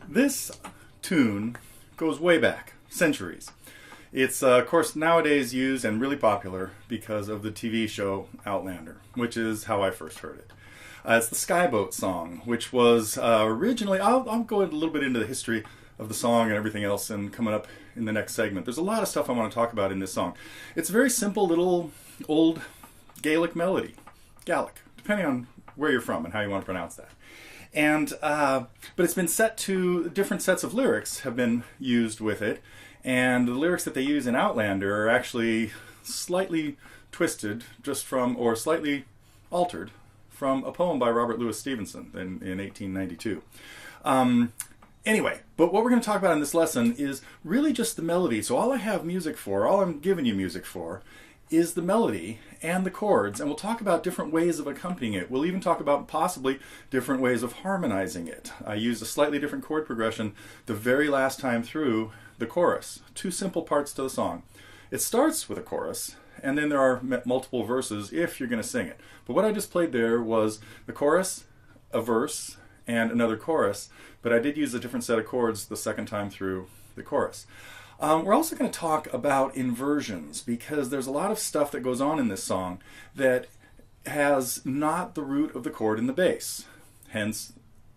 This tune goes way back, centuries. It's, of course, nowadays used and really popular because of the TV show Outlander, which is how I first heard it. It's the Skye Boat Song, which was originally... I'll go a little bit into the history of the song and everything else and coming up in the next segment. There's a lot of stuff I want to talk about in this song. It's a very simple little old Gaelic melody. Gaelic, depending on where you're from and how you want to pronounce that. And but it's been set to different sets of lyrics have been used with it, and the lyrics that they use in Outlander are actually slightly twisted just from, or slightly altered from, a poem by Robert Louis Stevenson in 1892. Anyway, but what we're going to talk about in this lesson is really just the melody. So all I have music for, all I'm giving you music for, is the melody and the chords, and we'll talk about different ways of accompanying it. We'll even talk about possibly different ways of harmonizing it. I used a slightly different chord progression the very last time through the chorus. Two simple parts to the song. It starts with a chorus, and then there are multiple verses if you're going to sing it. But what I just played there was the chorus, a verse, and another chorus, but I did use a different set of chords the second time through the chorus. We're also going to talk about inversions, because there's a lot of stuff that goes on in this song that has not the root of the chord in the bass, hence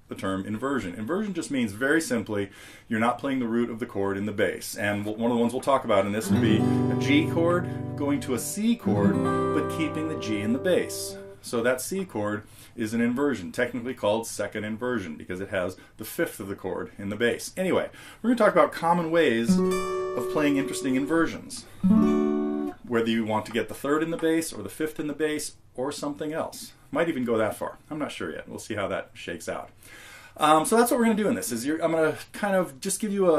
the term inversion. Inversion just means, very simply, you're not playing the root of the chord in the bass. And one of the ones we'll talk about in this would be a G chord going to a C chord, but keeping the G in the bass. So that C chord is an inversion, technically called second inversion, because it has the fifth of the chord in the bass. Anyway, we're going to talk about common ways of playing interesting inversions. Whether you want to get the third in the bass, or the fifth in the bass, or something else. Might even go that far. I'm not sure yet. We'll see how that shakes out. So that's what we're going to do in this. I'm going to kind of just give you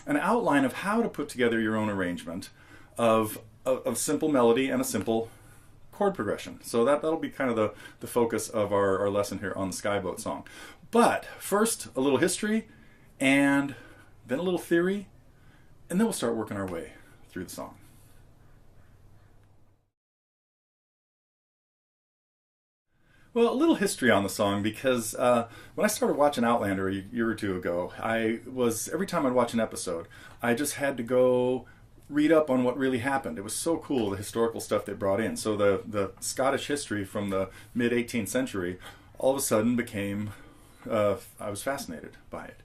an outline of how to put together your own arrangement of simple melody and a simple chord progression. So that'll be kind of the focus of our lesson here on the Skye Boat Song. But first, a little history, and then a little theory, and then we'll start working our way through the song. Well, a little history on the song, because when I started watching Outlander a year or two ago, every time I'd watch an episode, I just had to go read up on what really happened. It was so cool, the historical stuff they brought in. So the Scottish history from the mid-18th century all of a sudden became, I was fascinated by it.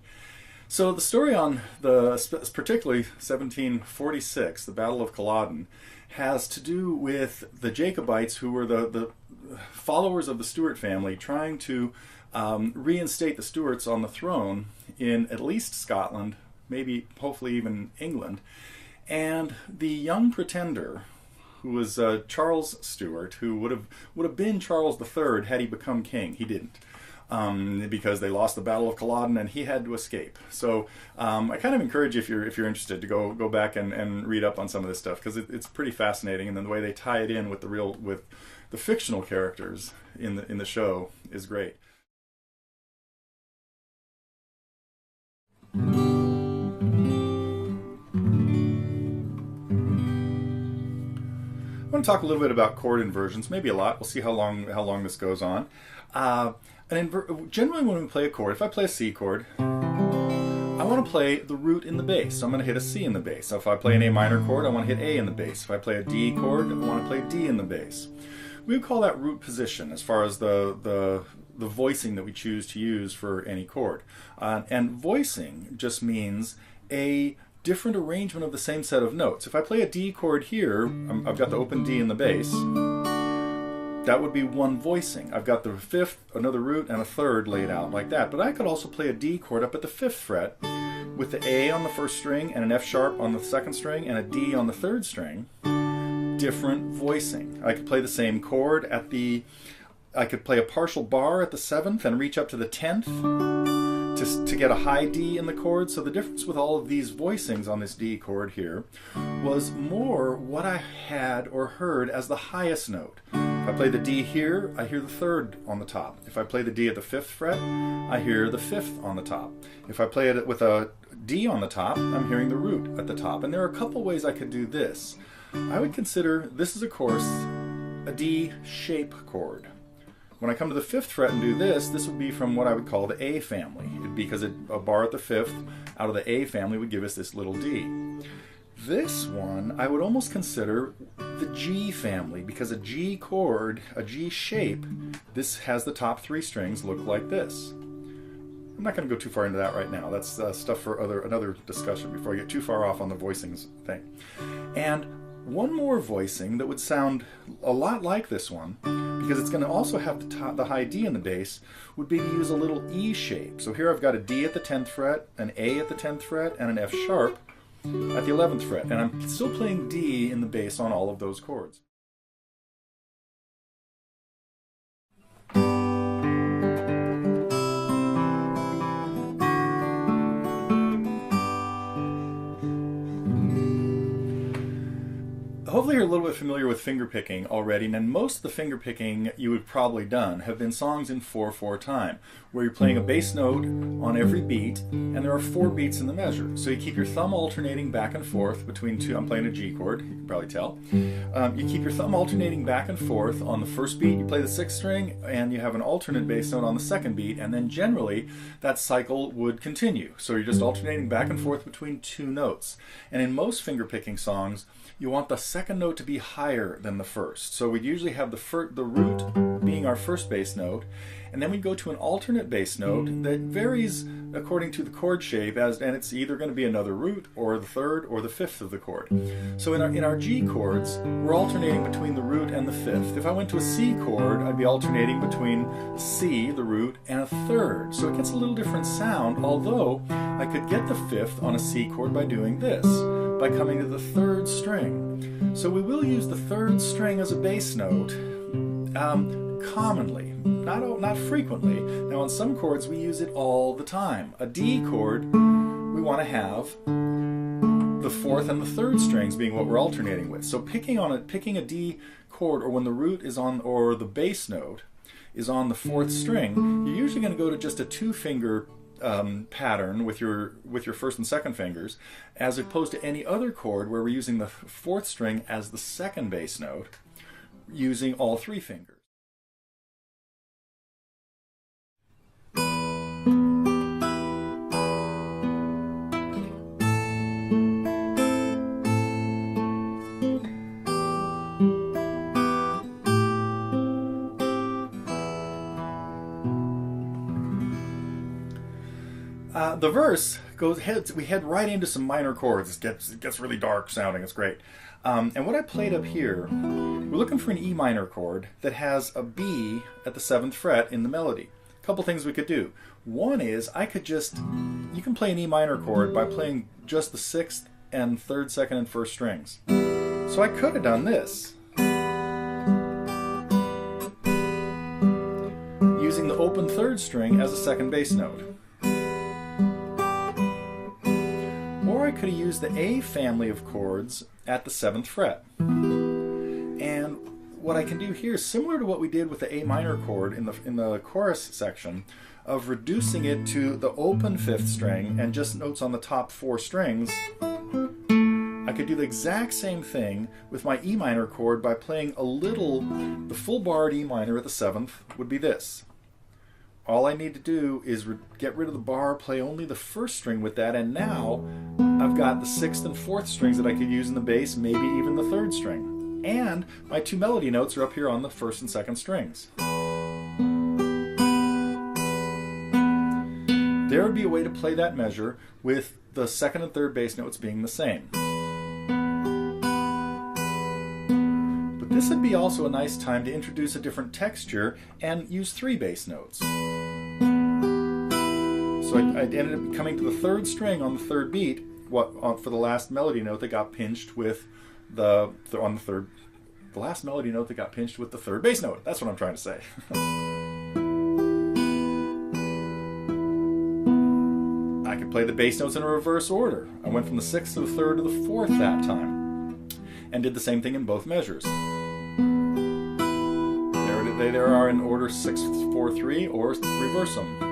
So the story on particularly 1746, the Battle of Culloden, has to do with the Jacobites, who were the followers of the Stuart family, trying to reinstate the Stuarts on the throne in at least Scotland, maybe hopefully even England. And the young pretender, who was Charles Stuart, who would have been Charles III had he become king. He didn't, because they lost the Battle of Culloden and he had to escape. So I kind of encourage you, if you're interested, to go back and read up on some of this stuff, because it's pretty fascinating. And then the way they tie it in with the fictional characters in the show is great. I want to talk a little bit about chord inversions, maybe a lot. We'll see how long this goes on. Generally, when we play a chord, if I play a C chord, I want to play the root in the bass. So I'm going to hit a C in the bass. So if I play an A minor chord, I want to hit A in the bass. If I play a D chord, I want to play D in the bass. We would call that root position as far as the voicing that we choose to use for any chord. And voicing just means a different arrangement of the same set of notes. If I play a D chord here, I've got the open D in the bass. That would be one voicing. I've got the fifth, another root, and a third laid out like that. But I could also play a D chord up at the fifth fret with the A on the first string and an F sharp on the second string and a D on the third string. Different voicing. I could play the same chord I could play a partial bar at the 7th and reach up to the 10th to get a high D in the chord. So the difference with all of these voicings on this D chord here was more what I had or heard as the highest note. If I play the D here, I hear the third on the top. If I play the D at the 5th fret, I hear the 5th on the top. If I play it with a D on the top, I'm hearing the root at the top. And there are a couple ways I could do this. I would consider this is, of course, a D shape chord. When I come to the 5th fret and do this, this would be from what I would call the A family, because a bar at the 5th out of the A family would give us this little D. This one I would almost consider the G family, because a G chord, a G shape, this has the top 3 strings look like this. I'm not going to go too far into that right now. That's stuff for another discussion before I get too far off on the voicings thing. And one more voicing that would sound a lot like this one, because it's going to also have the high D in the bass, would be to use a little E shape. So here I've got a D at the 10th fret, an A at the 10th fret, and an F sharp at the 11th fret. And I'm still playing D in the bass on all of those chords. Hopefully you're a little bit familiar with fingerpicking already, and most of the fingerpicking you would probably done have been songs in 4/4 time, where you're playing a bass note on every beat, and there are 4 beats in the measure. So you keep your thumb alternating back and forth between 2, I'm playing a G chord, you can probably tell. You keep your thumb alternating back and forth on the first beat, you play the 6th string, and you have an alternate bass note on the 2nd beat, and then generally that cycle would continue. So you're just alternating back and forth between 2 notes. And in most fingerpicking songs, you want the 2nd note to be higher than the 1st. So we'd usually have the root being our first bass note, and then we'd go to an alternate bass note that varies according to the chord shape, and it's either going to be another root or the 3rd or the 5th of the chord. So in our G chords, we're alternating between the root and the 5th. If I went to a C chord, I'd be alternating between C, the root, and a 3rd. So it gets a little different sound, although I could get the 5th on a C chord by doing this, by coming to the 3rd string. So we will use the 3rd string as a bass note commonly, not frequently. Now on some chords we use it all the time. A D chord, we want to have the 4th and the 3rd strings being what we're alternating with. So picking a D chord, or when the root is on, or the bass note is on the 4th string, you're usually going to go to just a 2-finger pattern with your 1st and 2nd fingers, as opposed to any other chord where we're using the 4th string as the 2nd bass note, using all 3 fingers. The verse we head right into some minor chords. It gets really dark sounding, it's great. And what I played up here, we're looking for an E minor chord that has a B at the 7th fret in the melody. A couple things we could do. One is, you can play an E minor chord by playing just the 6th and 3rd, 2nd, and 1st strings. So I could have done this, using the open 3rd string as a 2nd bass note. Or I could have used the A family of chords at the 7th fret. And what I can do here is similar to what we did with the A minor chord in the chorus section, of reducing it to the open 5th string and just notes on the top 4 strings. I could do the exact same thing with my E minor chord by playing the full barred E minor at the 7th would be this. All I need to do is get rid of the bar, play only the 1st string with that, and now I've got the 6th and 4th strings that I could use in the bass, maybe even the 3rd string. And my 2 melody notes are up here on the 1st and 2nd strings. There would be a way to play that measure with the 2nd and 3rd bass notes being the same. But this would be also a nice time to introduce a different texture and use 3 bass notes. So I ended up coming to the 3rd string on the 3rd beat for the last melody note that got pinched with the last melody note that got pinched with the 3rd bass note. That's what I'm trying to say. I could play the bass notes in a reverse order. I went from the 6th to the 3rd to the 4th that time, and did the same thing in both measures. they are in order 6, 4, 3, or reverse them.